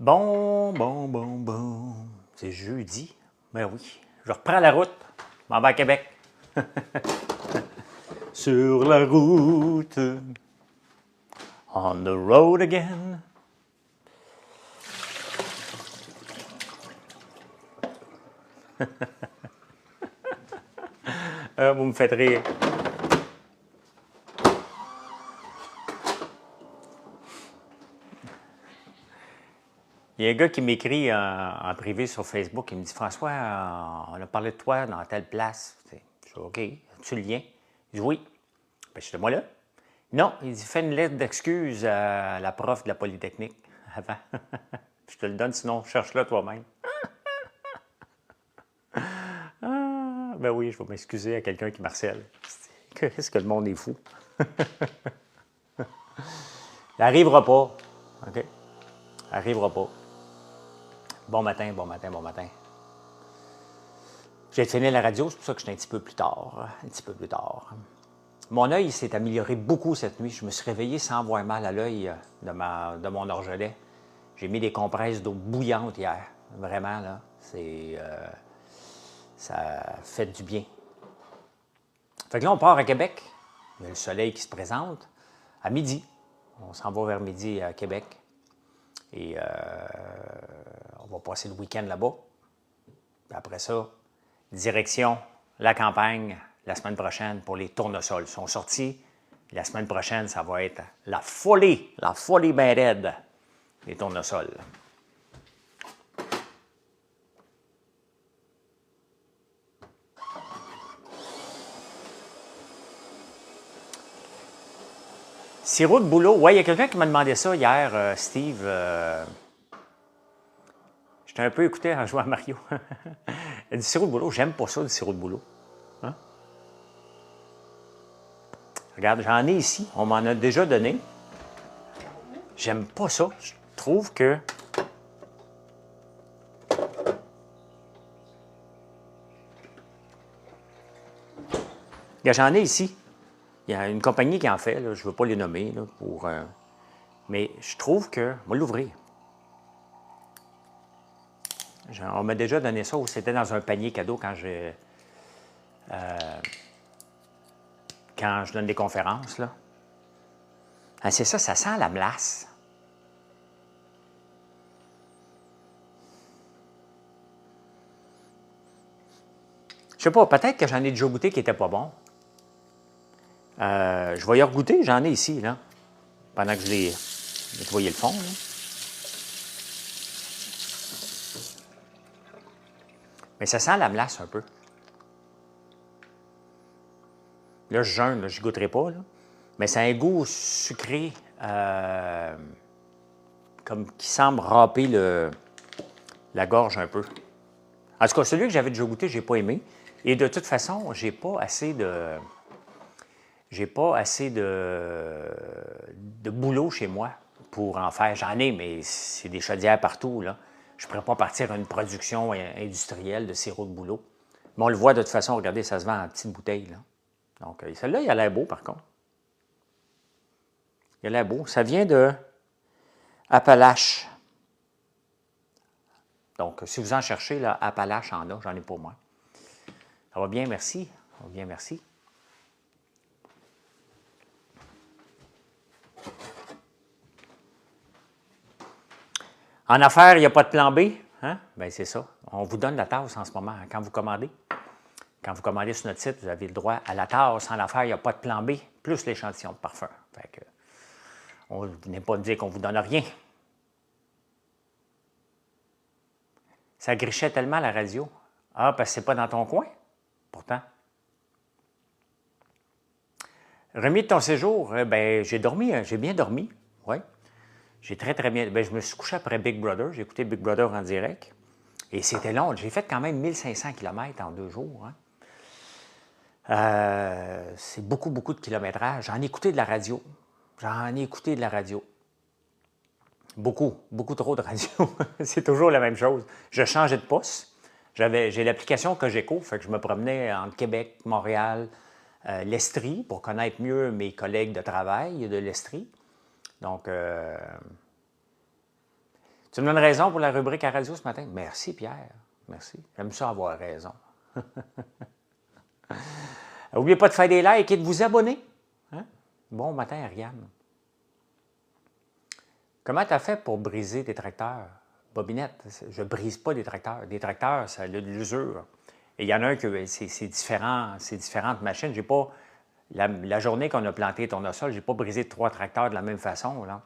Bon. C'est jeudi. Ben oui. Je reprends la route. Je m'en vais à Québec. Sur la route. On the road again. Vous me faites rire. Il y a un gars qui m'écrit en privé sur Facebook. Il me dit François, on a parlé de toi dans telle place. Je dis OK. As-tu le lien? Il dit oui. Ben, je dis moi là. Non, il dit fais une lettre d'excuse à la prof de la Polytechnique avant. Je te le donne, sinon cherche-le toi-même. Ben oui, je vais m'excuser à quelqu'un qui m'harcèle. Qu'est-ce que le monde est fou? Il n'arrivera pas. OK? Il n'arrivera pas. Bon matin. J'ai fini la radio, c'est pour ça que je suis un petit peu plus tard. Mon œil s'est amélioré beaucoup cette nuit. Je me suis réveillé sans avoir mal à l'œil de mon orgelet. J'ai mis des compresses d'eau bouillante hier. Vraiment, là, ça fait du bien. Fait que là, on part à Québec. Il y a le soleil qui se présente à midi. On s'en va vers midi à Québec. Et on va passer le week-end là-bas. Puis après ça, direction la campagne la semaine prochaine pour les tournesols. Ils sont sortis. La semaine prochaine, ça va être la folie bien raide, les tournesols. Sirop de boulot. Oui, il y a quelqu'un qui m'a demandé ça hier, Steve. J'étais un peu écouté en jouant à Mario. Du sirop de boulot, j'aime pas ça, du sirop de boulot. Hein? Regarde, j'en ai ici. On m'en a déjà donné. J'aime pas ça. Je trouve que... J'en ai ici. Il y a une compagnie qui en fait, là, je ne veux pas les nommer, là, mais je trouve que... On va l'ouvrir. On m'a déjà donné ça, ou c'était dans un panier cadeau quand je donne des conférences. Là. Ah, c'est ça sent la melasse. Je sais pas, peut-être que j'en ai déjà goûté qui n'était pas bon. Je vais y regoûter, j'en ai ici, là, pendant que je l'ai nettoyé le fond. Là. Mais ça sent la melasse un peu. Là, je jeûne, je n'y goûterai pas, là. Mais ça a un goût sucré, comme qui semble râper la gorge un peu. En tout cas, celui que j'avais déjà goûté, je n'ai pas aimé. Et de toute façon, j'ai pas assez de boulot chez moi pour en faire. J'en ai, mais c'est des chaudières partout, là. Je ne pourrais pas partir à une production industrielle de sirop de boulot. Mais on le voit de toute façon, regardez, ça se vend en petites bouteilles, là. Donc, celle-là, il a l'air beau, par contre. Il a l'air beau. Ça vient de Appalache. Donc, si vous en cherchez, là, Appalache en a, j'en ai pour moi. Ça va bien, merci. Ça va bien, merci. En affaires, il n'y a pas de plan B. Hein? Bien, c'est ça. On vous donne la tasse en ce moment quand vous commandez. Quand vous commandez sur notre site, vous avez le droit à la tasse. En affaires, il n'y a pas de plan B, plus l'échantillon de parfum. Fait que, on ne venait pas dire qu'on ne vous donne rien. Ça grichait tellement la radio. Ah, parce que c'est pas dans ton coin, pourtant. Remis de ton séjour, ben j'ai dormi, j'ai bien dormi, oui. J'ai très bien, ben je me suis couché après Big Brother, j'ai écouté Big Brother en direct. Et c'était long, j'ai fait quand même 1500 km en 2 jours. Hein. C'est beaucoup de kilométrage. J'en ai écouté de la radio. Beaucoup trop de radio. C'est toujours la même chose. Je changeais de poste. J'ai l'application Cogeco, fait que je me promenais entre Québec, Montréal, l'Estrie, pour connaître mieux mes collègues de travail de l'Estrie. Donc, tu Tu me donnes raison pour la rubrique à radio ce matin? Merci, Pierre. Merci. J'aime ça avoir raison. N'oubliez pas de faire des likes et de vous abonner. Hein? Bon matin, Ariane. Comment tu as fait pour briser tes tracteurs? Bobinette, je ne brise pas des tracteurs. Des tracteurs, ça a de l'usure. Et il y en a un que c'est différent, c'est différentes machines. J'ai pas, la journée qu'on a planté le tournesol, je n'ai pas brisé 3 tracteurs de la même façon. Là.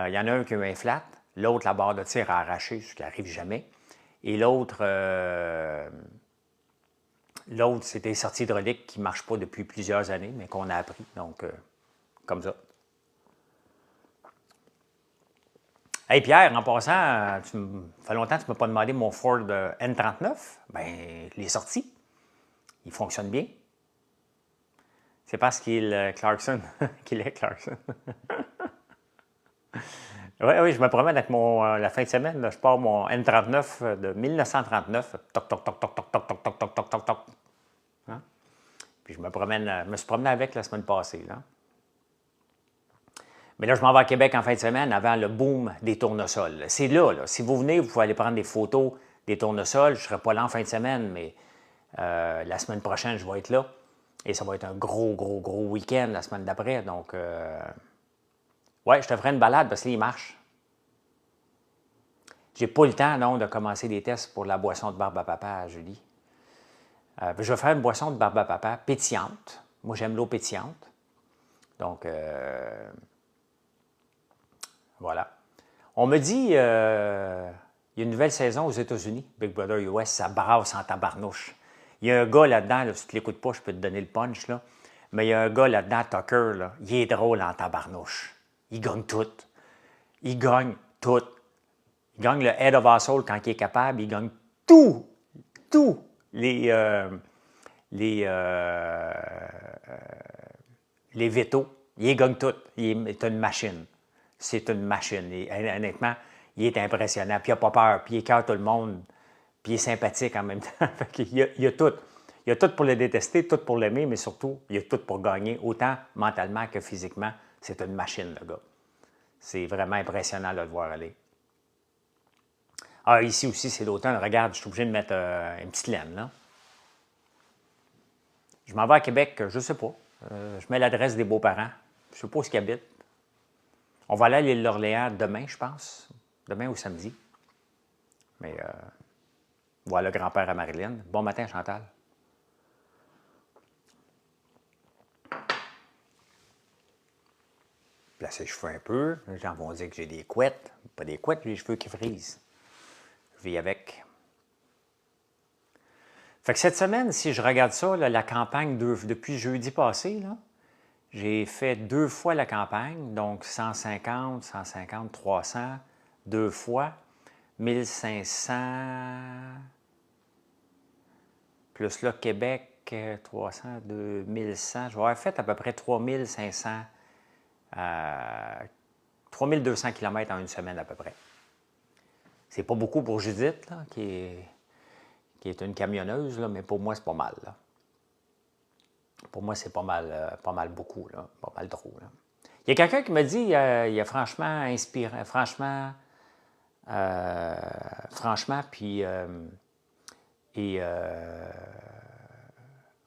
Il y en a un qui a eu un flat, l'autre, la barre de tir a arraché, ce qui n'arrive jamais. Et l'autre, c'est des sorties hydrauliques qui ne marchent pas depuis plusieurs années, mais qu'on a appris. Donc, comme ça. Hey Pierre, en passant, ça fait longtemps que tu ne m'as pas demandé mon Ford N39. Bien, il est sorti. Il fonctionne bien. C'est parce qu'il est Clarkson qu'il est Clarkson. Oui, je me promène avec la fin de semaine. Là, je pars mon N39 de 1939. Toc, toc, toc, toc, toc, toc, toc, toc, toc, toc, toc, toc. Hein? Puis je me suis promené avec la semaine passée. Là. Mais là, je m'en vais à Québec en fin de semaine avant le boom des tournesols. C'est là. Si vous venez, vous pouvez aller prendre des photos des tournesols. Je ne serai pas là en fin de semaine, mais la semaine prochaine, je vais être là. Et ça va être un gros week-end la semaine d'après. Donc, ouais, je te ferai une balade parce que là, il marche. J'ai pas eu le temps, non, de commencer des tests pour la boisson de barbe à papa, Julie. Je vais faire une boisson de barbe à papa pétillante. Moi, j'aime l'eau pétillante. Donc, voilà. On me dit, il y a une nouvelle saison aux États-Unis, Big Brother US, ça brasse en tabarnouche. Il y a un gars là-dedans, là, si tu ne l'écoutes pas, je peux te donner le punch, là. Mais il y a un gars là-dedans, Tucker, là, il est drôle en tabarnouche. Il gagne tout. Il gagne tout. Il gagne le Head of Household quand il est capable. Il gagne tous les vétos. Il gagne tout. Il est une machine. C'est une machine. Et, honnêtement, il est impressionnant. Puis il n'a pas peur. Puis il écœure tout le monde. Puis il est sympathique en même temps. il y a tout. Il y a tout pour le détester, tout pour l'aimer, mais surtout, il y a tout pour gagner, autant mentalement que physiquement. C'est une machine, le gars. C'est vraiment impressionnant de le voir aller. Ah, ici aussi, c'est l'automne. Regarde, je suis obligé de mettre une petite laine, là. Je m'en vais à Québec, je ne sais pas. Je mets l'adresse des beaux-parents. Je ne sais pas où ils habitent. On va aller à l'île d'Orléans demain, je pense. Demain ou samedi. Mais voilà le grand-père à Marilyn. Bon matin, Chantal. Placer les cheveux un peu. Les gens vont dire que j'ai des couettes. Pas des couettes, j'ai les cheveux qui frisent. Je vis avec. Fait que cette semaine, si je regarde ça, là, la campagne depuis jeudi passé, j'ai fait 2 fois la campagne, donc 150, 150, 300, 2 fois, 1500, plus là, Québec, 300, 2100, je vais avoir fait à peu près 3500, 3200 km en une semaine à peu près. C'est pas beaucoup pour Judith, là, qui est une camionneuse, là, mais pour moi, c'est pas mal. Là. Pour moi, c'est pas mal beaucoup, là, pas mal trop. Là. Il y a quelqu'un qui me dit, il a franchement inspiré, franchement, puis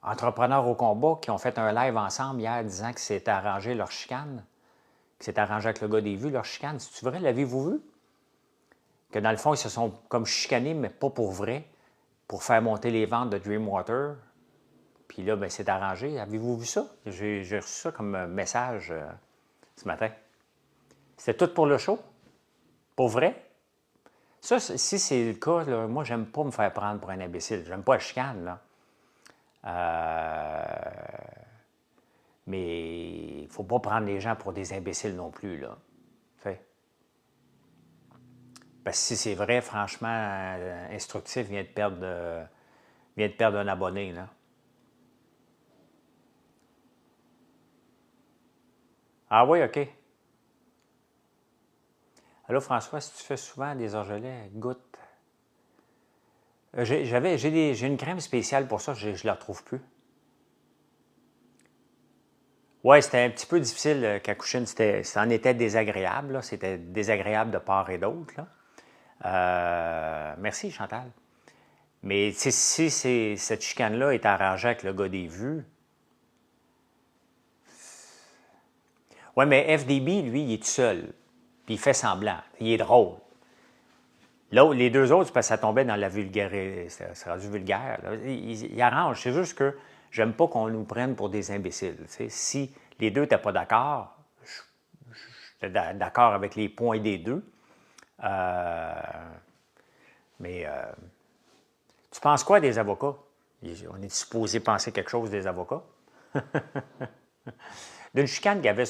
Entrepreneurs au combat qui ont fait un live ensemble hier disant que c'était arrangé leur chicane, que c'était arrangé avec le gars des vues, leur chicane. C'est-tu vrai, l'avez-vous vu? Que dans le fond, ils se sont comme chicanés, mais pas pour vrai, pour faire monter les ventes de Dreamwater. Puis là, ben, c'est arrangé. Avez-vous vu ça? J'ai reçu ça comme message ce matin. C'était tout pour le show? Pour vrai? Ça, si c'est le cas, là, moi, j'aime pas me faire prendre pour un imbécile. J'aime pas la chicane, là. Mais il ne faut pas prendre les gens pour des imbéciles non plus, là. Fait. Parce que si c'est vrai, franchement, Instructif vient de perdre un abonné, là. Ah oui, OK. Allô, François, si tu fais souvent des orgelets, goûte. J'ai une crème spéciale pour ça, je ne la retrouve plus. Oui, c'était un petit peu difficile, Capuchine. Ça en était désagréable. C'était désagréable de part et d'autre. Merci, Chantal. Mais si cette chicane-là est arrangée avec le gars des vues, oui, mais FDB, lui, il est tout seul. Puis il fait semblant. Il est drôle. Là, les deux autres, parce que ça tombait dans la vulgarité, c'est rendu vulgaire. Là. Il arrange. C'est juste que j'aime pas qu'on nous prenne pour des imbéciles. T'sais. Si les deux n'étaient pas d'accord, j'étais d'accord avec les points des deux. Mais tu penses quoi des avocats? On est supposé penser quelque chose des avocats? D'une chicane qu'il y avait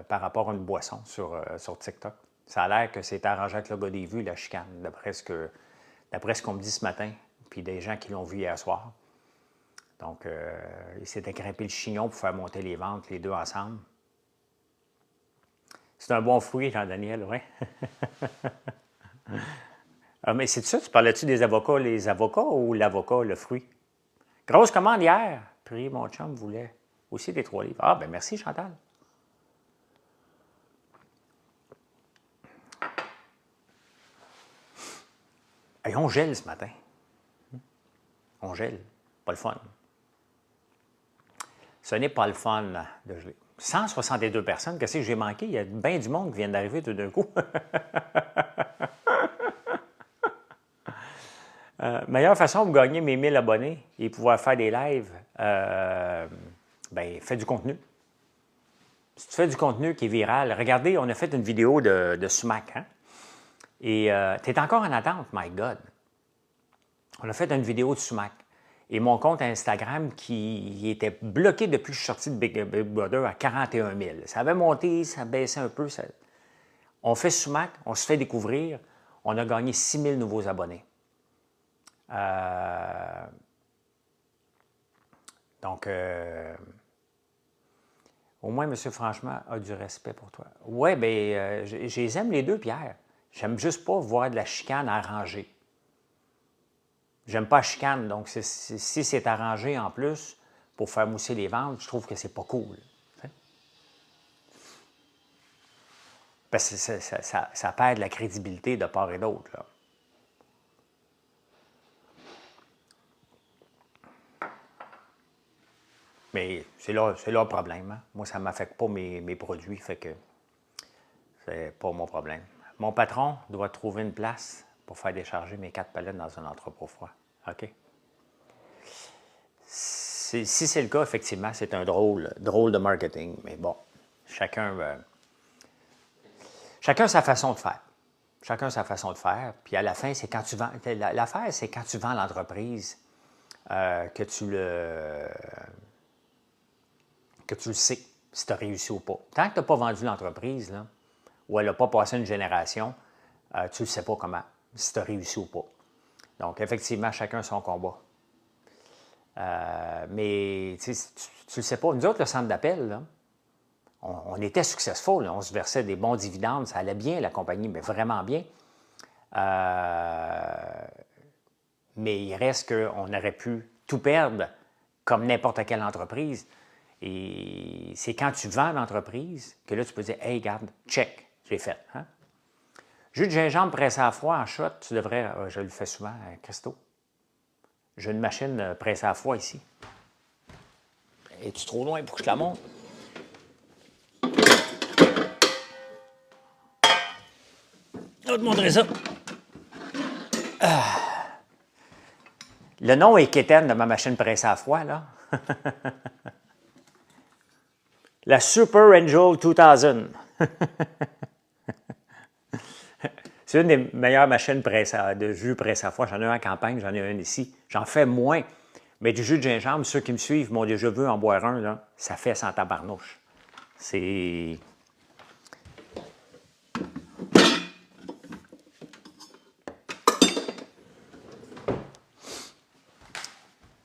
par rapport à une boisson sur TikTok. Ça a l'air que c'est arrangé avec le gars des vues, la chicane, d'après ce qu'on me dit ce matin, puis des gens qui l'ont vu hier soir. Donc, il s'était grimpé le chignon pour faire monter les ventes, les deux ensemble. C'est un bon fruit, Jean-Daniel, oui. Ah, mais c'est ça, tu parlais-tu des avocats, les avocats ou l'avocat, le fruit? Grosse commande hier. Puis mon chum voulait aussi des 3 livres. Ah, ben merci, Chantal. Hey, on gèle ce matin. On gèle. Pas le fun. Ce n'est pas le fun de geler. 162 personnes, qu'est-ce que j'ai manqué? Il y a bien du monde qui vient d'arriver tout d'un coup. Meilleure façon de gagner mes 1000 abonnés et pouvoir faire des lives, ben, fais du contenu. Si tu fais du contenu qui est viral, regardez, on a fait une vidéo de sumac, hein? Et tu es encore en attente, my God. On a fait une vidéo de sumac. Et mon compte Instagram qui était bloqué depuis que je suis sorti de Big Brother à 41 000. Ça avait monté, ça baissait un peu. On fait sumac, on se fait découvrir. On a gagné 6 000 nouveaux abonnés. Donc, au moins, monsieur, franchement, a du respect pour toi. Oui, bien, je les aime les deux, Pierre. J'aime juste pas voir de la chicane arrangée. J'aime pas la chicane, donc si c'est arrangé en plus pour faire mousser les ventes, je trouve que c'est pas cool. T'sais? Parce que ça perd de la crédibilité de part et d'autre, là. Mais c'est leur problème. Hein? Moi, ça ne m'affecte pas mes produits, fait que c'est pas mon problème. Mon patron doit trouver une place pour faire décharger mes 4 palettes dans un entrepôt froid. OK? Si c'est le cas, effectivement, c'est un drôle de marketing. Mais bon, chacun sa façon de faire. Chacun sa façon de faire. Puis à la fin, c'est quand tu vends. L'affaire, c'est quand tu vends l'entreprise que tu le sais si tu as réussi ou pas. Tant que tu n'as pas vendu l'entreprise, là, ou elle n'a pas passé une génération, tu ne sais pas comment, si tu as réussi ou pas. Donc, effectivement, chacun son combat. Mais tu ne le sais pas. Nous autres, le centre d'appel, là, on était successful. Là. On se versait des bons dividendes. Ça allait bien, la compagnie, mais vraiment bien. Mais il reste qu'on aurait pu tout perdre comme n'importe quelle entreprise. Et c'est quand tu vends l'entreprise que là, tu peux dire « Hey, regarde, check, j'ai fait. Hein? » Jus de gingembre pressé à froid en shot, tu devrais, je le fais souvent, Christo. J'ai une machine pressée à froid ici. Es-tu trop loin pour que je te la montre? Je vais te montrer ça. Le nom est quétaine de ma machine pressée à froid, là. La Super Angel 2000. C'est une des meilleures machines de jus pressé à froid. J'en ai un en campagne, j'en ai un ici. J'en fais moins. Mais du jus de gingembre, ceux qui me suivent m'ont déjà vu en boire un, là, ça fait sans tabarnouche. C'est...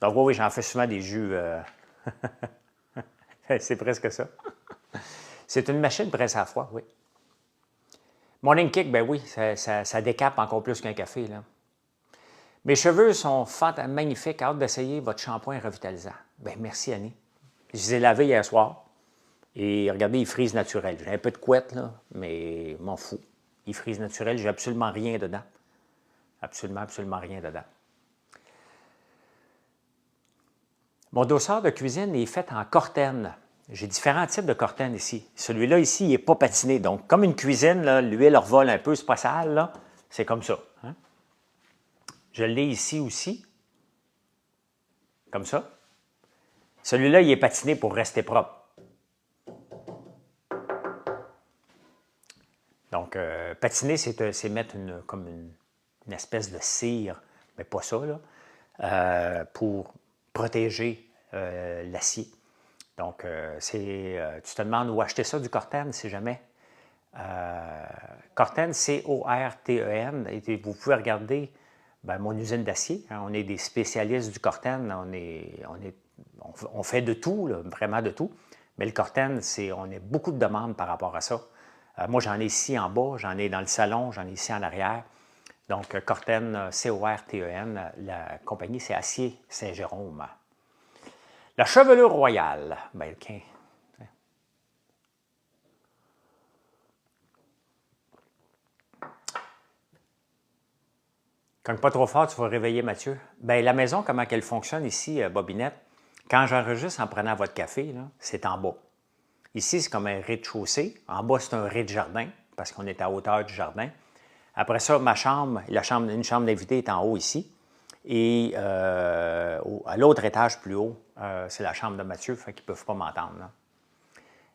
Donc oui, j'en fais souvent des jus. C'est presque ça. C'est une machine presse à froid, oui. Morning Kick, ben oui, ça décape encore plus qu'un café, là. Mes cheveux sont magnifiques, hâte d'essayer votre shampoing revitalisant. Ben merci, Annie. Je les ai lavés hier soir. Et regardez, ils frisent naturel. J'ai un peu de couette, là, mais m'en fous. e-freeze naturel, j'ai absolument rien dedans. Absolument, absolument rien dedans. Mon dossard de cuisine est fait en Corten. J'ai différents types de Corten ici. Celui-là, ici, il n'est pas patiné. Donc, comme une cuisine, l'huile revole un peu, c'est pas sale, là. C'est comme ça. Hein? Je l'ai ici aussi. Comme ça. Celui-là, il est patiné pour rester propre. Donc, patiner, c'est mettre comme une espèce de cire, mais pas ça, là, pour protéger l'acier. Donc, tu te demandes où acheter ça, du Corten, si jamais. Corten, C-O-R-T-E-N, et vous pouvez regarder mon usine d'acier. Hein, on est des spécialistes du Corten, on fait de tout, là, vraiment de tout. Mais le Corten, on a beaucoup de demandes par rapport à ça. Moi, j'en ai ici en bas, j'en ai dans le salon, j'en ai ici en arrière. Donc, Corten, C-O-R-T-E-N, la compagnie, c'est Acier Saint-Jérôme. La chevelure royale. Ben, OK. Quand pas trop fort, tu vas réveiller Mathieu. Bien, la maison, comment elle fonctionne ici, Bobinette, quand j'enregistre en prenant votre café, c'est en bas. Ici, c'est comme un rez-de-chaussée. En bas, c'est un rez-de-jardin, parce qu'on est à hauteur du jardin. Après ça, ma chambre, une chambre d'invité est en haut ici. Et à l'autre étage plus haut, c'est la chambre de Mathieu, fait qu'ils ne peuvent pas m'entendre.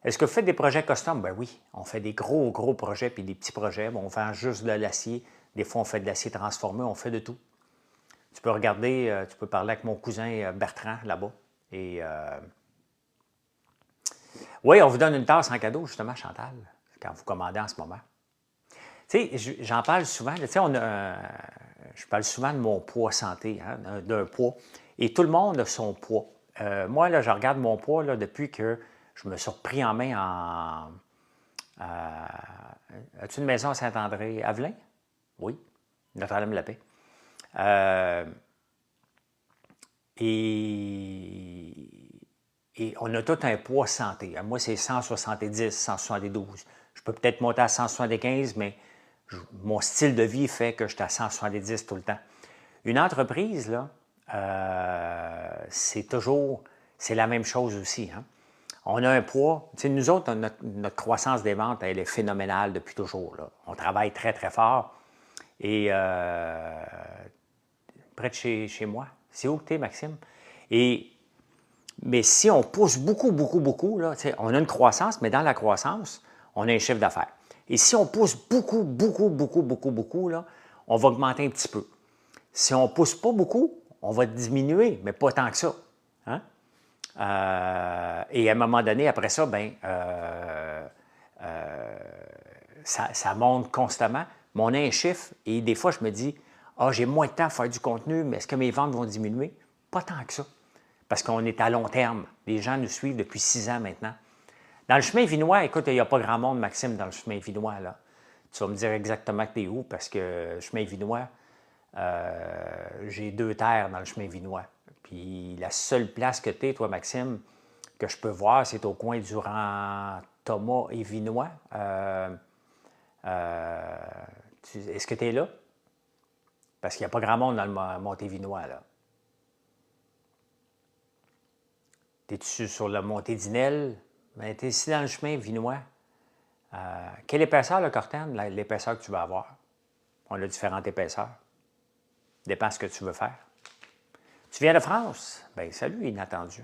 Est-ce que vous faites des projets custom? Ben oui, on fait des gros projets puis des petits projets. Bon, on vend juste de l'acier. Des fois, on fait de l'acier transformé, on fait de tout. Tu peux regarder, tu peux parler avec mon cousin Bertrand là-bas. Et oui, on vous donne une tasse en cadeau, justement, Chantal, quand vous commandez en ce moment. Tu sais, j'en parle souvent. Tu sais, je parle souvent de mon poids santé, hein, d'un poids. Et tout le monde a son poids. Moi, là, je regarde mon poids là, depuis que je me suis repris en main en... as-tu une maison à Saint-André? Avelin? Oui, Notre-Dame-la-Paix. Et on a tout un poids santé. Moi, c'est 170, 172. Je peux peut-être monter à 175, mais mon style de vie fait que je suis à 170 tout le temps. Une entreprise, là, c'est la même chose aussi. Hein? On a un poids. Tu sais, nous autres, notre croissance des ventes, elle est phénoménale depuis toujours. Là. On travaille très, très fort. Et près de chez moi. C'est où que tu es, Maxime? Mais si on pousse beaucoup, là, on a une croissance, mais dans la croissance, on a un chiffre d'affaires. Et si on pousse beaucoup, là, on va augmenter un petit peu. Si on ne pousse pas beaucoup, on va diminuer, mais pas tant que ça. Hein? Et à un moment donné, après ça, ça monte constamment. Mais on a un chiffre et des fois, je me dis, j'ai moins de temps à faire du contenu, mais est-ce que mes ventes vont diminuer? Pas tant que ça. Parce qu'on est à long terme. Les gens nous suivent depuis 6 ans maintenant. Dans le chemin vinois, écoute, il n'y a pas grand monde, Maxime, dans le chemin vinois. Là. Tu vas me dire exactement que tu es où, parce que le chemin vinois, j'ai 2 terres dans le chemin vinois. Puis la seule place que tu es, toi, Maxime, que je peux voir, c'est au coin du rang Thomas et Vinois. Est-ce que tu es là? Parce qu'il n'y a pas grand monde dans le Montévinois, là. Es-tu sur le Montédinel? Ben, tu es ici dans le chemin vinois. Quelle épaisseur, le Corten? L'épaisseur que tu vas avoir. On a différentes épaisseurs. Dépend ce que tu veux faire. Tu viens de France? Bien, salut, inattendu.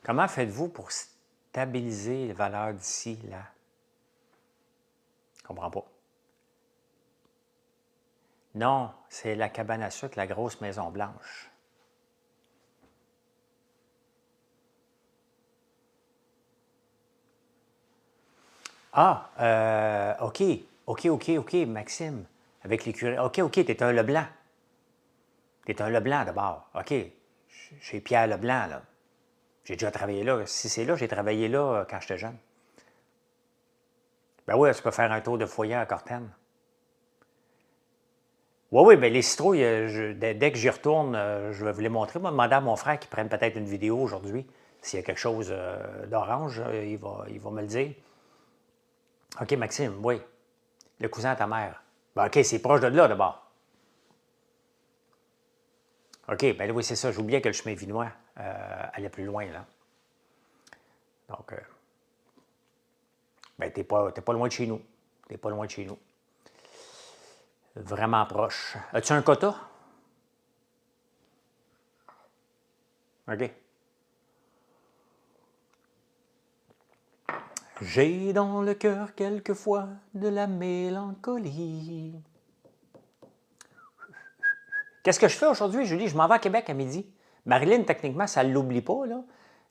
Comment faites-vous pour stabiliser les valeurs d'ici, là? Je ne comprends pas. Non, c'est la cabane à sucre, la grosse maison blanche. OK, Maxime. Avec l'écurie. OK, t'es un Leblanc. T'es un Leblanc d'abord. OK. Chez Pierre Leblanc, là. J'ai déjà travaillé là. Si c'est là, j'ai travaillé là quand j'étais jeune. Ben oui, tu peux faire un tour de foyer à Corten. Oui, bien les citrouilles, dès que j'y retourne, je vais vous les montrer. Moi, demander à mon frère qu'il prenne peut-être une vidéo aujourd'hui. S'il y a quelque chose d'orange, il va me le dire. OK, Maxime, oui. Le cousin à ta mère. Ben, OK, c'est proche de là, d'abord. OK, ben oui, c'est ça. J'oubliais que le chemin vinois allait plus loin, là. Donc, ben, t'es pas loin de chez nous. T'es pas loin de chez nous. Vraiment proche. As-tu un quota? OK. J'ai dans le cœur quelquefois de la mélancolie. Qu'est-ce que je fais aujourd'hui, Julie? Je m'en vais à Québec à midi. Marilyn, techniquement, ça ne l'oublie pas, là.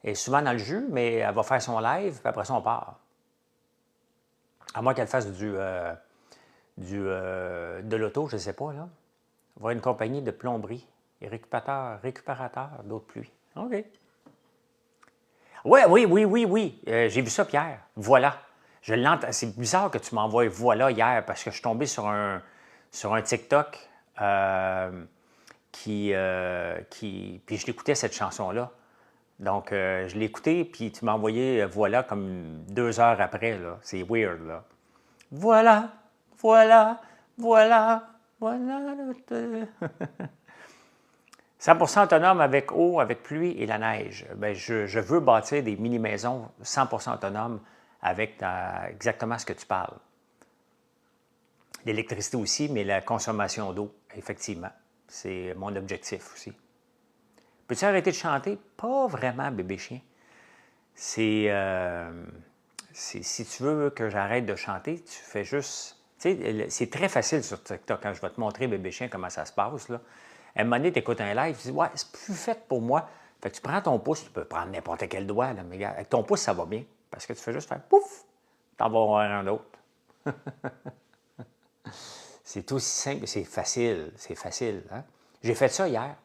Elle est souvent dans le jus, mais elle va faire son live, puis après ça, on part. À moins qu'elle fasse de l'auto, je ne sais pas, là. On va avoir une compagnie de plomberie et récupérateur d'eau de pluie. OK. Ouais, oui. J'ai vu ça, Pierre. Voilà. Je l'entends. C'est bizarre que tu m'envoies voilà hier parce que je suis tombé sur un TikTok puis je l'écoutais cette chanson-là. Donc, je l'ai écouté, puis tu m'as envoyé voilà comme 2 heures après, là. C'est weird, là. Voilà. 100% autonome avec eau, avec pluie et la neige. Bien, je veux bâtir des mini-maisons 100% autonomes avec exactement ce que tu parles. L'électricité aussi, mais la consommation d'eau, effectivement. C'est mon objectif aussi. Peux-tu arrêter de chanter? Pas vraiment, bébé chien. Si tu veux que j'arrête de chanter, tu fais juste... Tu sais, c'est très facile sur TikTok. Quand je vais te montrer, bébé chien, comment ça se passe, là. À un moment donné, tu écoutes un live, tu dis « Ouais, c'est plus fait pour moi. » Fait que tu prends ton pouce, tu peux prendre n'importe quel doigt, là, mais regarde, avec ton pouce, ça va bien. Parce que tu fais juste faire « Pouf! » T'en vas voir un autre. C'est aussi simple, c'est facile. Hein? J'ai fait ça hier.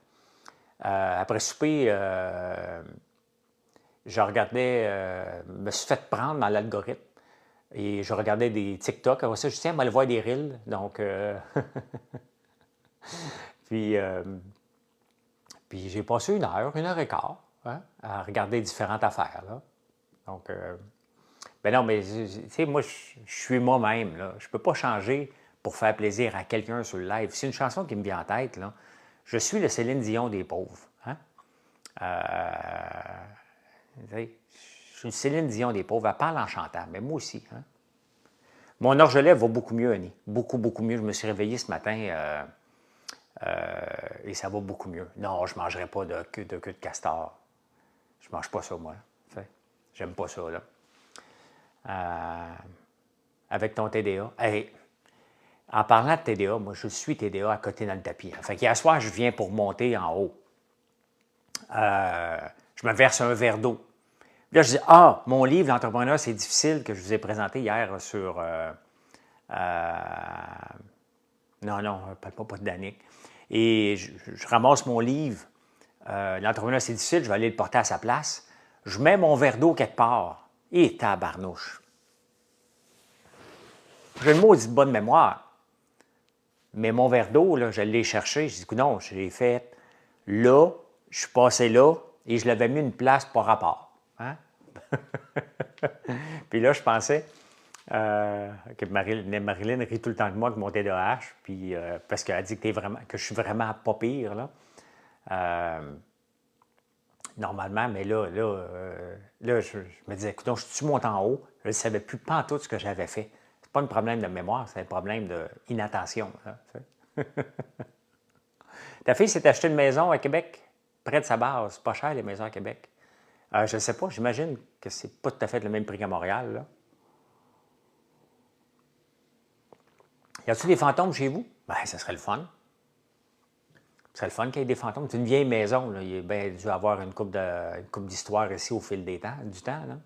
Après souper, je regardais, me suis fait prendre dans l'algorithme et je regardais des TikTok. Après ça, je tiens à aller voir des reels. Donc, puis j'ai passé 1 heure et quart, hein, à regarder différentes affaires. Là. Donc, ben non, mais tu sais, moi, je suis moi-même. Là. Je ne peux pas changer pour faire plaisir à quelqu'un sur le live. C'est une chanson qui me vient en tête. Là. Je suis le Céline Dion des pauvres. Hein? Je suis une Céline Dion des pauvres. Elle parle en chantant, mais moi aussi. Hein? Mon orgelet va beaucoup mieux, Annie. Beaucoup mieux. Je me suis réveillé ce matin et ça va beaucoup mieux. Non, je ne mangerai pas de queue de castor. Je ne mange pas ça, moi. J'aime pas ça, là. Avec ton TDA. Hey, en parlant de TDA, moi, je suis TDA à côté dans le tapis. Hein. Fait qu'hier soir, je viens pour monter en haut. Je me verse un verre d'eau. Là, je dis, mon livre, L'entrepreneur, c'est difficile, que je vous ai présenté hier sur... non, parle pas de Danick. Et je ramasse mon livre, L'entrepreneur, c'est difficile, je vais aller le porter à sa place. Je mets mon verre d'eau quelque part. Et tabarnouche. J'ai une maudite bonne mémoire. Mais mon verre d'eau, là, je l'ai cherché. J'ai dit, non, je l'ai fait là, je suis passé là, et je l'avais mis une place par rapport. Hein? Puis là, je pensais que Marilyn rit tout le temps de moi avec mon TDAH, puis, parce qu'elle dit que je suis vraiment pas pire. Là. Normalement, mais là je me disais, écoute, je suis monté en haut, je ne savais plus pantoute ce que j'avais fait. C'est pas un problème de mémoire, c'est un problème d'inattention. Ta fille s'est acheté une maison à Québec, près de sa base. C'est pas cher, les maisons à Québec. Je ne sais pas, j'imagine que c'est pas tout à fait le même prix qu'à Montréal. Là. Y a-t-il des fantômes chez vous? Ben, ça serait le fun. Ce serait le fun qu'il y ait des fantômes. C'est une vieille maison. Là. Il est bien dû avoir une couple d'histoires ici au fil du temps. Là.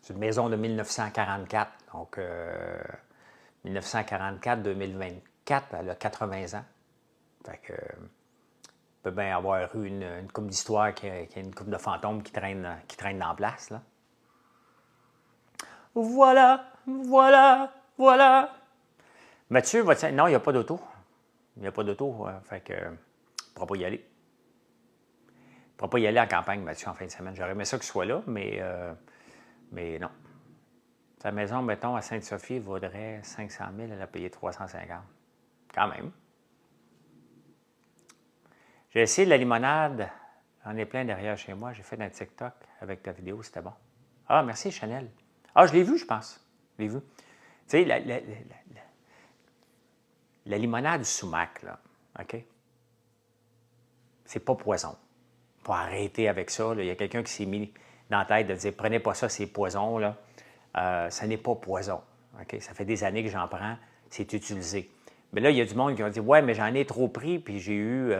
C'est une maison de 1944. Donc, 1944-2024, elle a 80 ans. Fait que, peut bien avoir eu une couple d'histoires qui a une couple de fantômes qui traînent dans la place. Là. Voilà. Mathieu, non, il n'y a pas d'auto. Il n'y a pas d'auto, fait que ne pourra pas y aller. ne pourra pas y aller en campagne, Mathieu, en fin de semaine. J'aurais aimé ça qu'il soit là, mais non. Sa maison, mettons, à Sainte-Sophie, vaudrait 500 000, elle a payé 350. Quand même. J'ai essayé de la limonade. J'en ai plein derrière chez moi. J'ai fait un TikTok avec ta vidéo, c'était bon. Ah, merci, Chanel. Ah, je l'ai vu, je pense. Je l'ai vu. Tu sais, la limonade sumac, là, OK? C'est pas poison. Faut arrêter avec ça. Là. Il y a quelqu'un qui s'est mis dans la tête de dire « Prenez pas ça, c'est poison. » là. Ça n'est pas poison. Okay? Ça fait des années que j'en prends. C'est utilisé. Mais là, il y a du monde qui ont dit « Ouais, mais j'en ai trop pris, puis j'ai eu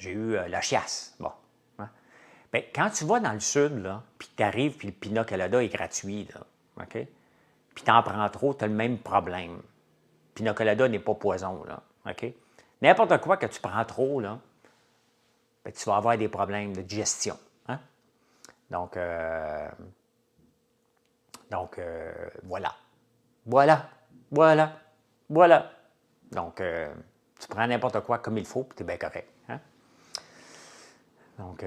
la chiasse. » Bon. Hein? Bien, quand tu vas dans le sud, là, puis tu arrives, puis le Pina Colada est gratuit, là, OK? Puis tu en prends trop, tu as le même problème. Pina Colada n'est pas poison, là, OK? N'importe quoi que tu prends trop, là, bien, tu vas avoir des problèmes de digestion. Hein? Donc, voilà. Voilà. Donc, tu prends n'importe quoi comme il faut, puis tu es bien correct. Hein? Donc,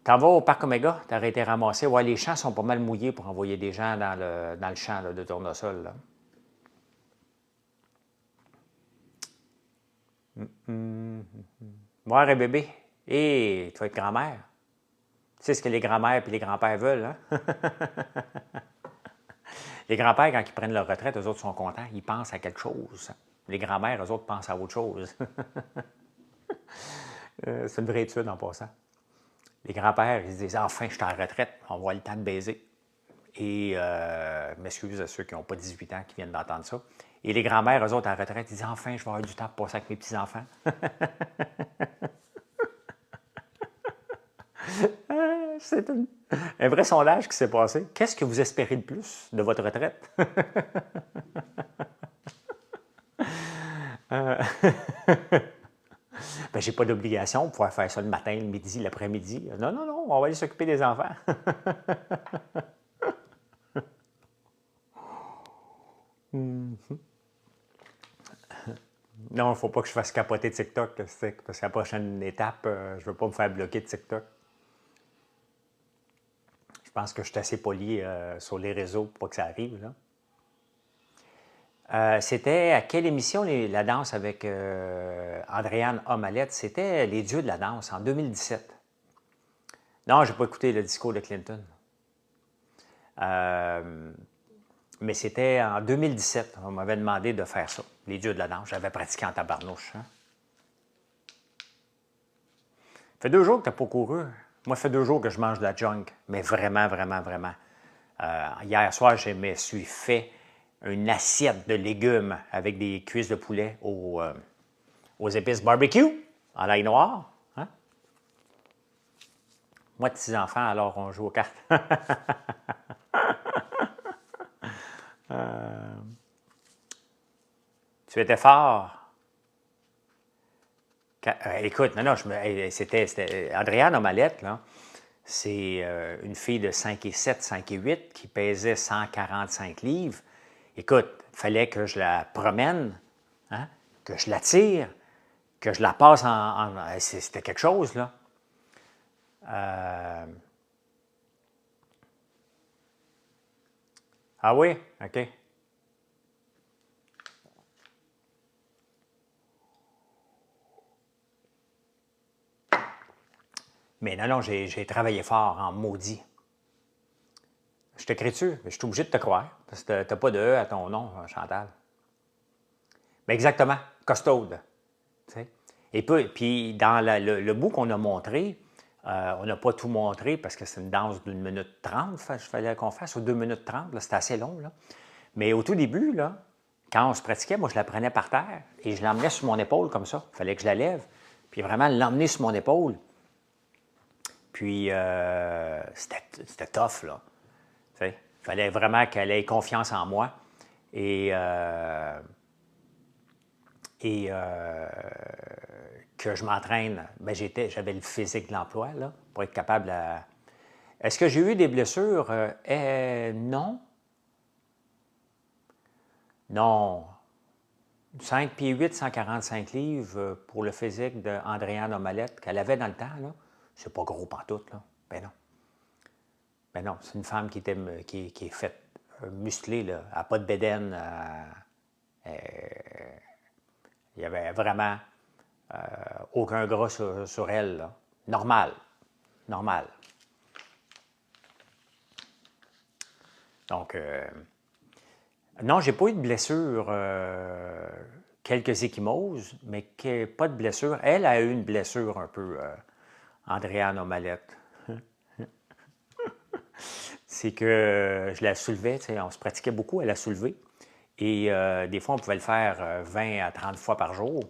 t'en vas au Parc Omega, tu as été ramassé. Ouais, les champs sont pas mal mouillés pour envoyer des gens dans le champ là, de tournesol. Là. Voir un bébé. Et tu vas être grand-mère. Tu sais ce que les grand-mères et les grands-pères veulent, hein? Les grands-pères, quand ils prennent leur retraite, eux autres sont contents. Ils pensent à quelque chose. Les grands-mères, eux autres, pensent à autre chose. C'est une vraie étude en passant. Les grands-pères, ils se disent « Enfin, je suis en retraite, on va avoir le temps de baiser. » Et, m'excuse à ceux qui n'ont pas 18 ans qui viennent d'entendre ça. Et les grands-mères, eux autres, en retraite, ils disent « Enfin, je vais avoir du temps pour passer avec mes petits-enfants. » C'est un vrai sondage qui s'est passé. Qu'est-ce que vous espérez le plus de votre retraite? Ben, j'ai pas d'obligation de pouvoir faire ça le matin, le midi, l'après-midi. Non, on va aller s'occuper des enfants. Non, il ne faut pas que je fasse capoter TikTok, parce que la prochaine étape, je ne veux pas me faire bloquer de TikTok. Je pense que je suis assez poli sur les réseaux pour pas que ça arrive. Là. C'était à quelle émission la danse avec Andréane Omalette? C'était Les Dieux de la danse en 2017. Non, je n'ai pas écouté le discours de Clinton. Mais c'était en 2017. On m'avait demandé de faire ça, Les Dieux de la danse. J'avais pratiqué en tabarnouche. Hein? Ça fait 2 jours que tu n'as pas couru. Moi, ça fait 2 jours que je mange de la junk. Mais vraiment. Hier soir, je me suis fait une assiette de légumes avec des cuisses de poulet aux épices barbecue, en l'ail noir. Hein? Moi, de 6 enfants, alors on joue aux cartes. Tu étais fort. Écoute, c'était Andréane Omalette, là. C'est une fille de 5 et 7, 5 et 8 qui pesait 145 livres. Écoute, il fallait que je la promène, hein, que je la tire, que je la passe c'était quelque chose, là. Ah oui? OK. Mais non, j'ai travaillé fort en maudit. Je te crée-tu? Je suis obligé de te croire, parce que tu n'as pas de E à ton nom, Chantal. Mais exactement, costaude. T'sais. Et puis, dans le bout qu'on a montré, on n'a pas tout montré parce que c'est une danse d'1 minute 30, il fallait qu'on fasse, ou 2 minutes 30, c'était assez long. Là. Mais au tout début, là, quand on se pratiquait, moi, je la prenais par terre et je l'emmenais sur mon épaule comme ça. Il fallait que je la lève, puis vraiment l'emmener sur mon épaule. Puis, c'était tough, là. Il fallait vraiment qu'elle ait confiance en moi. Et que je m'entraîne. Bien, j'avais le physique de l'emploi, là, pour être capable à... Est-ce que j'ai eu des blessures? Non. Non. 5 pieds 8, 145 livres pour le physique d'Andréane Omalette qu'elle avait dans le temps, là. C'est pas gros pantoute, là. Ben non. Ben non, c'est une femme qui est faite musclée, là. Elle n'a pas de bédaine. Il n'y avait vraiment aucun gras sur elle, là. Normal. Normal. Donc, non, j'ai pas eu de blessure, quelques ecchymoses, mais pas de blessure. Elle a eu une blessure un peu, Andréane Omalette. C'est que je la soulevais, on se pratiquait beaucoup à la soulever. Et des fois, on pouvait le faire 20 à 30 fois par jour.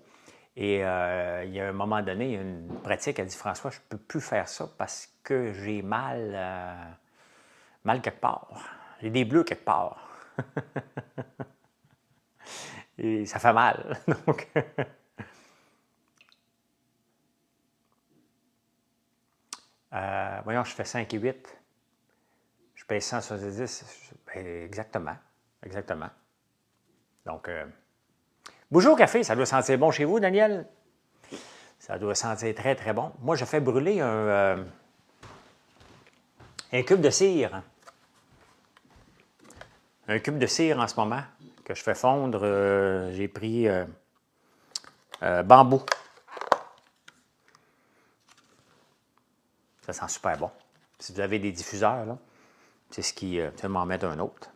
Et il y a un moment donné, une pratique, elle dit, François, je ne peux plus faire ça parce que j'ai mal quelque part. J'ai des bleus quelque part. Et ça fait mal. Donc, voyons, je fais 5 et 8. Je pèse 170. Exactement. Exactement. Donc, bouger au café, ça doit sentir bon chez vous, Daniel? Ça doit sentir très, très bon. Moi, je fais brûler un cube de cire. Un cube de cire en ce moment que je fais fondre. J'ai pris bambou. Ça sent super bon. Si vous avez des diffuseurs, là, c'est ce qui... je vais m'en mettre un autre.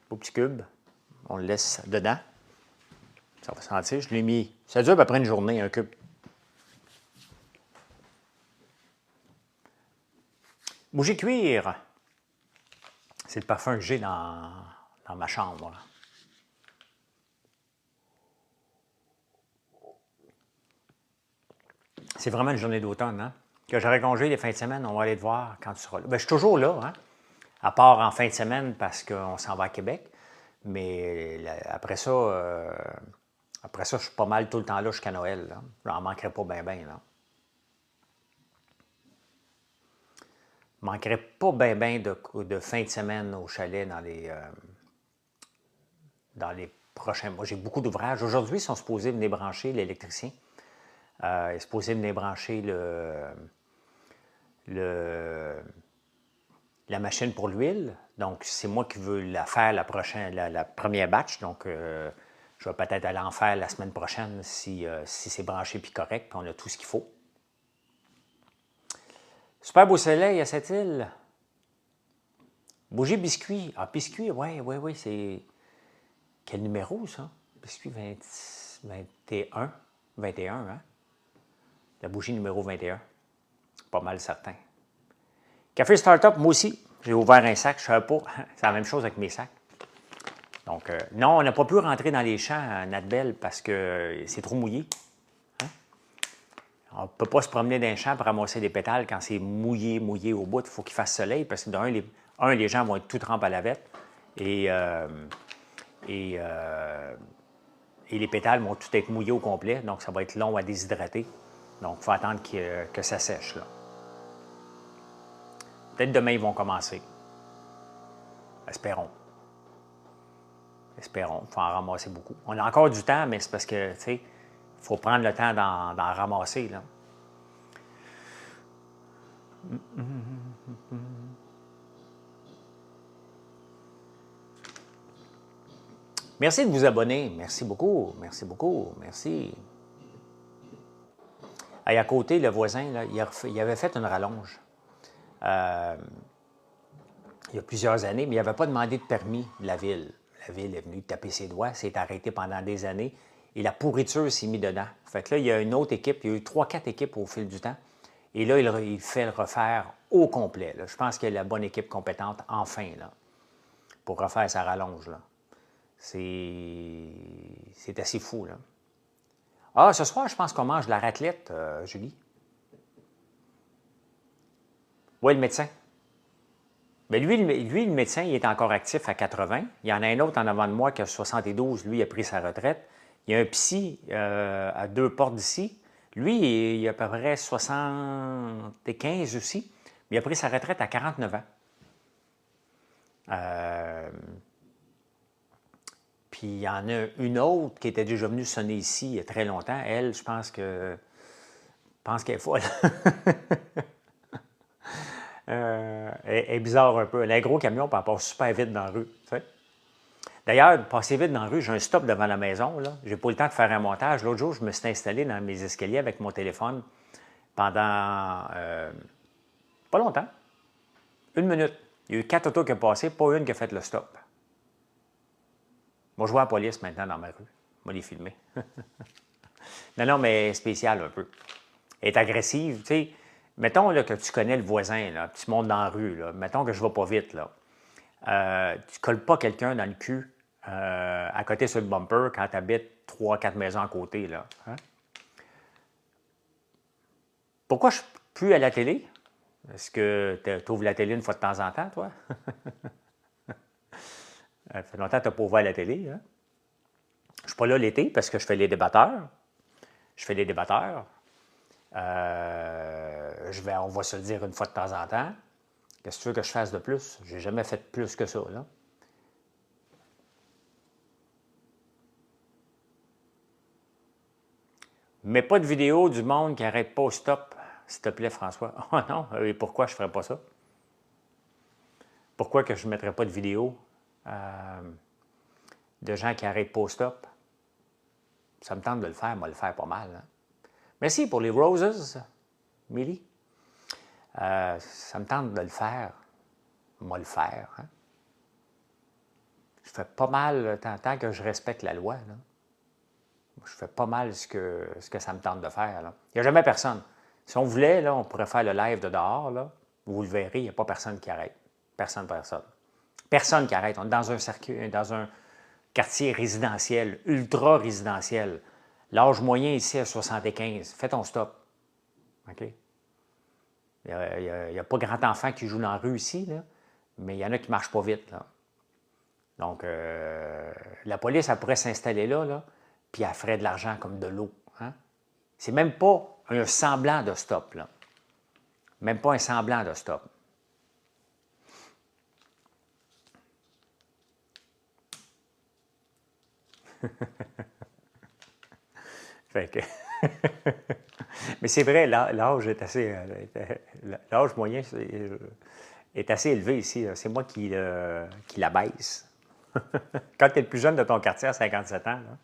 Au petit cube. On le laisse dedans. Ça va sentir. Je l'ai mis... Ça dure à peu près une journée, un cube. Bougie cuir. C'est le parfum que j'ai dans ma chambre. C'est vraiment une journée d'automne, hein? Que j'aurai congé les fins de semaine, on va aller te voir quand tu seras là. Bien, je suis toujours là, hein? À part en fin de semaine parce qu'on s'en va à Québec. Mais après ça, je suis pas mal tout le temps là jusqu'à Noël. Là. Je n'en manquerai pas bien, bien. Là. Je ne manquerai pas bien, bien de fin de semaine au chalet dans les prochains mois. J'ai beaucoup d'ouvrages. Aujourd'hui, ils sont supposés venir brancher l'électricien. Ils sont supposés venir brancher la machine pour l'huile. Donc, c'est moi qui veux la faire la première batch. Donc, je vais peut-être aller en faire la semaine prochaine si c'est branché puis correct, puis on a tout ce qu'il faut. Super beau soleil à cette île. Bougie biscuit. Ah, biscuit, oui, c'est... Quel numéro, ça? Biscuit 21. 21, hein? La bougie numéro 21. Pas mal certain. Café Startup, moi aussi. J'ai ouvert un sac, je ne savais pas. C'est la même chose avec mes sacs. Donc, non, on n'a pas pu rentrer dans les champs à Natbel parce que c'est trop mouillé. Hein? On ne peut pas se promener dans les champs pour ramasser des pétales quand c'est mouillé au bout. Il faut qu'il fasse soleil parce que d'un, les gens vont être tout trempés à la vette et les pétales vont tout être mouillés au complet. Donc, ça va être long à déshydrater. Donc, il faut attendre que ça sèche, là. Peut-être demain, ils vont commencer. Espérons. Espérons. Il faut en ramasser beaucoup. On a encore du temps, mais c'est parce que, tu sais, il faut prendre le temps d'en ramasser, là. Merci de vous abonner. Merci beaucoup. Merci beaucoup. Merci. Et à côté, le voisin, là, il avait fait une rallonge. Il y a plusieurs années, mais il n'avait pas demandé de permis de la ville. La ville est venue taper ses doigts, s'est arrêtée pendant des années et la pourriture s'est mise dedans. Fait que là, il y a une autre équipe, il y a eu 3-4 équipes au fil du temps. Et là, il fait le refaire au complet. Là. Je pense qu'il y a la bonne équipe compétente, enfin, là, pour refaire sa rallonge. Là. C'est assez fou, là. Ah, ce soir, je pense qu'on mange de la raclette, Julie. Oui, le médecin. Bien, lui, le médecin, il est encore actif à 80. Il y en a un autre en avant de moi qui a 72. Lui, il a pris sa retraite. Il y a un psy à 2 portes d'ici. Lui, il a à peu près 75 aussi. Mais il a pris sa retraite à 49 ans. Puis il y en a une autre qui était déjà venue sonner ici il y a très longtemps. Elle, je pense qu'elle est folle. Elle est bizarre un peu. Elle a un gros camion, puis elle passe super vite dans la rue. Tu sais. D'ailleurs, passer vite dans la rue, j'ai un stop devant la maison. Je n'ai pas eu le temps de faire un montage. L'autre jour, je me suis installé dans mes escaliers avec mon téléphone pendant pas longtemps. 1 minute. Il y a eu 4 autos qui ont passé, pas une qui a fait le stop. Moi, je vois la police maintenant dans ma rue. Moi, les filmer. Non, mais spécial un peu. Elle est agressive, tu sais. Mettons là, que tu connais le voisin, là, tu montes dans la rue, là. Mettons que je ne vais pas vite, là. Tu ne colles pas quelqu'un dans le cul à côté sur le bumper quand tu habites 3-4 maisons à côté, là. Hein? Pourquoi je ne suis plus à la télé? Est-ce que tu ouvres la télé une fois de temps en temps, toi? Ça fait longtemps que tu n'as pas ouvert la télé, hein? Je ne suis pas là l'été parce que je fais les débatteurs. On va se le dire une fois de temps en temps. Qu'est-ce que tu veux que je fasse de plus? Je n'ai jamais fait plus que ça, là. Mais pas de vidéo du monde qui n'arrête pas au stop, s'il te plaît, François. Oh non, et pourquoi je ne ferais pas ça? Pourquoi que je ne mettrais pas de vidéo de gens qui n'arrêtent pas au stop? Ça me tente de le faire, moi, le faire pas mal. Hein? Merci pour les roses, Milly. Ça me tente de le faire. Moi, le faire. Hein? Je fais pas mal, tant que je respecte la loi. Là. Je fais pas mal ce que ça me tente de faire. Là. Il n'y a jamais personne. Si on voulait, là, on pourrait faire le live de dehors. Là. Vous le verrez, il n'y a pas personne qui arrête. Personne. Personne qui arrête. On est dans un quartier résidentiel, ultra résidentiel. L'âge moyen ici est 75. Fais ton stop. OK? Il n'y a pas grand enfant qui joue dans la rue ici, là, mais il y en a qui ne marchent pas vite. Là. Donc, la police, elle pourrait s'installer là, puis elle ferait de l'argent comme de l'eau. Hein? C'est même pas un semblant de stop. Là. Même pas un semblant de stop. Fait que... Mais c'est vrai, l'âge est assez... L'âge moyen est assez élevé ici. C'est moi qui l'abaisse. Quand tu es le plus jeune de ton quartier à 57 ans. Là.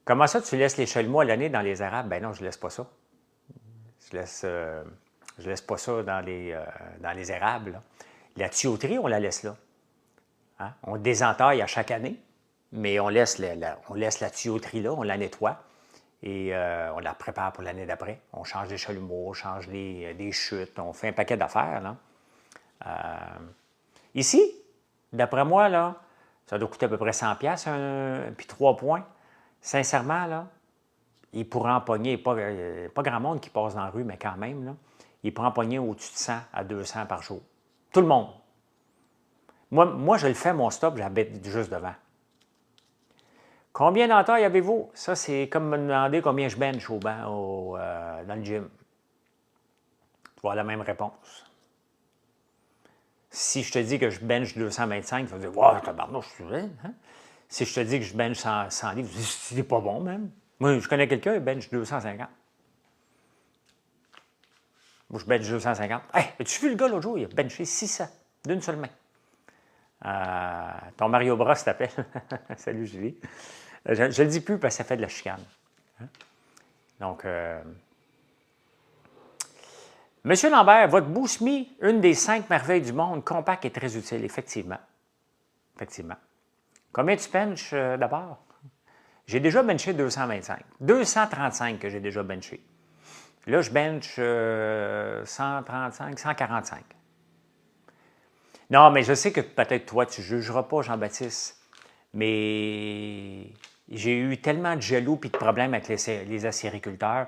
Comment ça, tu laisses les chalumeaux à l'année dans les érables? Ben non, je ne laisse pas ça. Je laisse pas ça dans les érables. Là. La tuyauterie, on la laisse là. Hein? On désentaille à chaque année, mais on laisse la tuyauterie là, on la nettoie et on la prépare pour l'année d'après. On change des chalumeaux, on change des chutes, on fait un paquet d'affaires. Là. Ici, d'après moi, là, ça doit coûter à peu près 100$, puis 3 points. Sincèrement, là, il pourrait en pogner, pas grand monde qui passe dans la rue, mais quand même, là, il pourrait en pogner au-dessus de 100 à 200 par jour. Tout le monde. Moi, je le fais, mon stop, j'habite juste devant. Combien d'entailles avez-vous? Ça, c'est comme me demander combien je bench dans le gym. Tu vas avoir la même réponse. Si je te dis que je bench 225, tu vas dire « Wow, tabarnouche, je suis vrai. Hein? » Si je te dis que je bench 100 livres, tu vas dire « C'est pas bon, même. » Moi, je connais quelqu'un qui bench 250. Moi, je bench 250. Hey, as-tu vu le gars l'autre jour? Il a benché 600 d'une seule main. Ton Mario Bros t'appelle. Salut, Julie. Je ne le dis plus parce que ça fait de la chicane. Hein? Donc, Monsieur Lambert, votre Boost Me, une des 5 merveilles du monde, compact et très utile, effectivement. Effectivement. Combien tu benches d'abord? J'ai déjà benché 225. 235 que j'ai déjà benché. Là, je bench 135, 145. Non, mais je sais que peut-être toi, tu ne jugeras pas, Jean-Baptiste, mais j'ai eu tellement de jaloux et de problèmes avec les acériculteurs.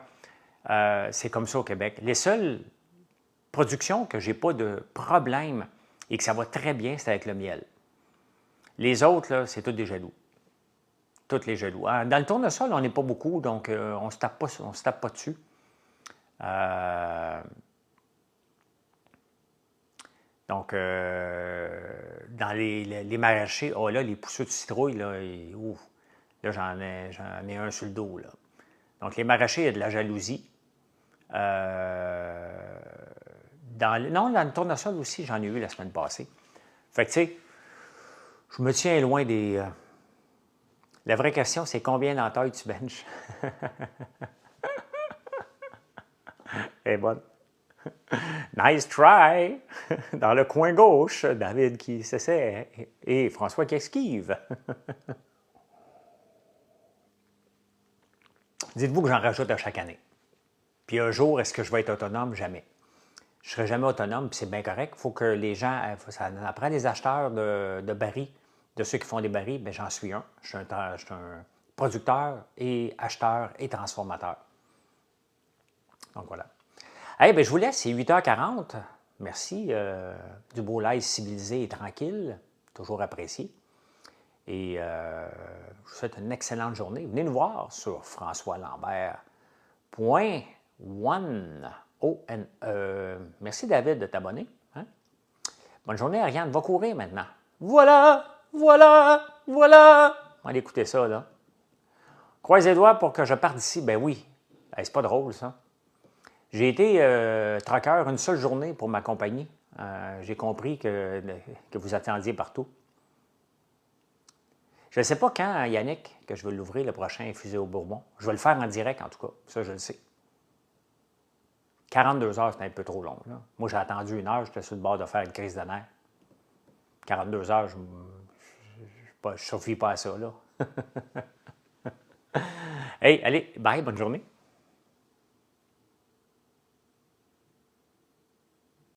C'est comme ça au Québec. Les seules productions que je n'ai pas de problème et que ça va très bien, c'est avec le miel. Les autres, là, c'est tous des jaloux. Tous les jaloux. Dans le tournesol, on n'est pas beaucoup, donc on ne se tape pas dessus. Donc, dans les maraîchers, oh là, les pousseux de citrouille, là, ouf, là j'en ai un sur le dos, là. Donc, les maraîchers, il y a de la jalousie. Non, dans le tournesol aussi, j'en ai eu la semaine passée. Fait que, tu sais, je me tiens loin des... La vraie question, c'est combien d'entailles tu benches? Elle est bonne. Nice try! Dans le coin gauche, David qui s'essaie et François qui esquive. Dites-vous que j'en rajoute à chaque année. Puis un jour, est-ce que je vais être autonome? Jamais. Je ne serai jamais autonome, puis c'est bien correct. Il faut que les gens, ça prend des acheteurs de barils, de ceux qui font des barils, bien j'en suis un. Je suis un producteur et acheteur et transformateur. Donc voilà. Hey, bien, je vous laisse, c'est 8h40. Merci. Du beau live civilisé et tranquille, toujours apprécié. Et je vous souhaite une excellente journée. Venez nous voir sur françoislambert.one. Merci David de t'abonner. Hein? Bonne journée, Ariane. Va courir maintenant. Voilà, voilà, voilà. On va écouter ça, là. Croise les doigts pour que je parte d'ici. Ben oui. Hey, c'est pas drôle, ça. J'ai été traqueur une seule journée pour ma compagnie. J'ai compris que vous attendiez partout. Je ne sais pas quand, Yannick, que je vais l'ouvrir, le prochain fusée au Bourbon. Je vais le faire en direct, en tout cas. Ça, je le sais. 42 heures, c'est un peu trop long. Là. Moi, j'ai attendu 1 heure, j'étais sur le bord de faire une crise de nerfs. 42 heures, je ne survis pas à ça. Là. Hey, allez, bye, bonne journée.